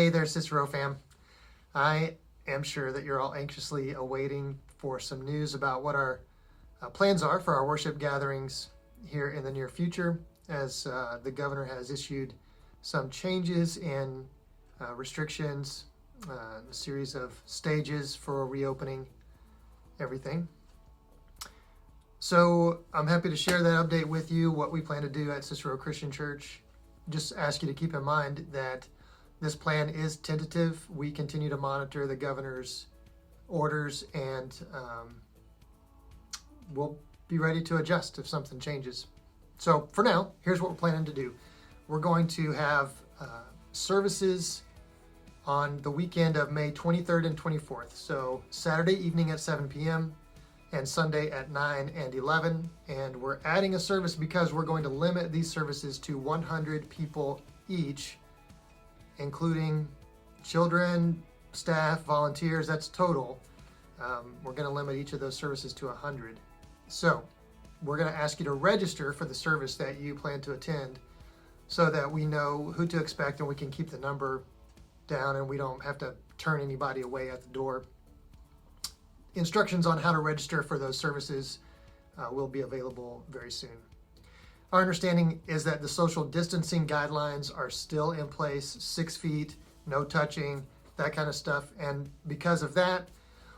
Hey there, Cicero fam. I am sure that you're all anxiously awaiting for some news about what our plans are for our worship gatherings here in the near future, as the governor has issued some changes in restrictions, a series of stages for reopening everything. So I'm happy to share that update with you, what we plan to do at Cicero Christian Church. Just ask you to keep in mind that this plan is tentative. We continue to monitor the governor's orders, and we'll be ready to adjust if something changes. So for now, here's what we're planning to do. We're going to have services on the weekend of May 23rd and 24th. So Saturday evening at 7 p.m. and Sunday at 9 and 11. And we're adding a service because we're going to limit these services to 100 people each, including children, staff, volunteers. That's total. We're going to limit each of those services to 100. So we're going to ask you to register for the service that you plan to attend so that we know who to expect and we can keep the number down and we don't have to turn anybody away at the door. Instructions on how to register for those services will be available very soon. Our understanding is that the social distancing guidelines are still in place, 6 feet, no touching, that kind of stuff. And because of that,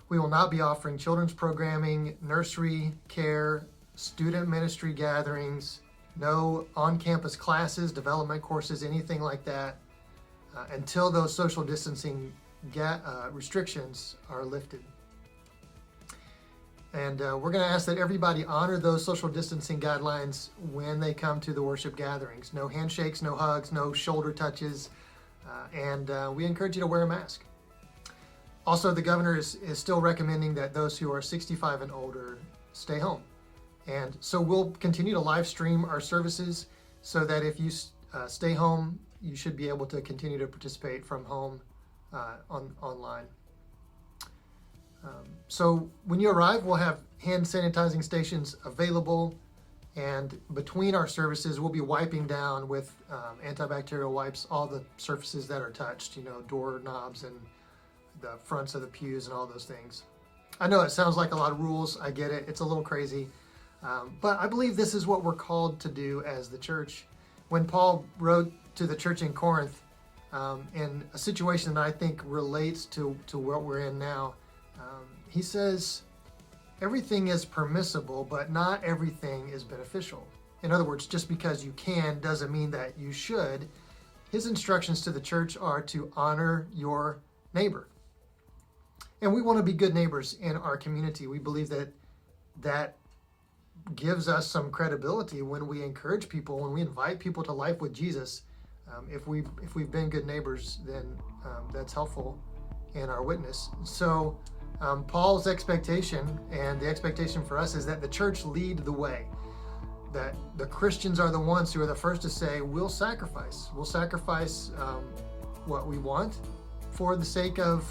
we will not be offering children's programming, nursery care, student ministry gatherings, no on-campus classes, development courses, anything like that, until those social distancing restrictions are lifted. And we're going to ask that everybody honor those social distancing guidelines when they come to the worship gatherings. No handshakes, no hugs, no shoulder touches, and we encourage you to wear a mask. Also, the governor is still recommending that those who are 65 and older stay home. And so we'll continue to live stream our services so that if you stay home, you should be able to continue to participate from home online. So when you arrive, we'll have hand sanitizing stations available, and between our services, we'll be wiping down with antibacterial wipes all the surfaces that are touched, door knobs and the fronts of the pews and all those things. I know it sounds like a lot of rules. I get it. It's a little crazy. But I believe this is what we're called to do as the church. When Paul wrote to the church in Corinth, in a situation that I think relates to what we're in now, he says, everything is permissible, but not everything is beneficial. In other words, just because you can doesn't mean that you should. His instructions to the church are to honor your neighbor. And we want to be good neighbors in our community. We believe that gives us some credibility when we encourage people, when we invite people to life with Jesus. If we've been good neighbors, then that's helpful in our witness. So Paul's expectation, and the expectation for us, is that the church lead the way, that the Christians are the ones who are the first to say, we'll sacrifice what we want for the sake of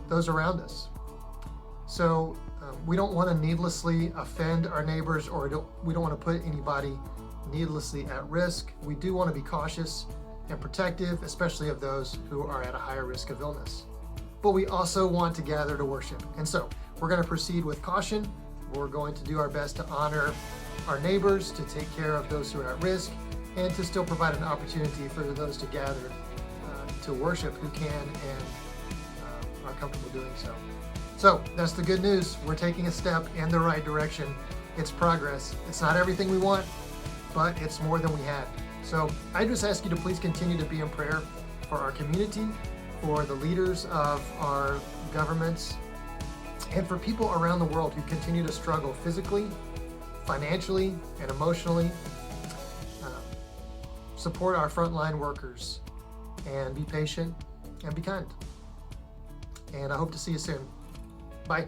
those around us. So we don't want to needlessly offend our neighbors, or we don't want to put anybody needlessly at risk. We do want to be cautious and protective, especially of those who are at a higher risk of illness. But we also want to gather to worship. And so we're going to proceed with caution. We're going to do our best to honor our neighbors, to take care of those who are at risk, and to still provide an opportunity for those to gather to worship who can and are comfortable doing so. So that's the good news. We're taking a step in the right direction. It's progress. It's not everything we want, but it's more than we had. So I just ask you to please continue to be in prayer for our community, for the leaders of our governments, and for people around the world who continue to struggle physically, financially, and emotionally. Support our frontline workers and be patient and be kind. And I hope to see you soon. Bye.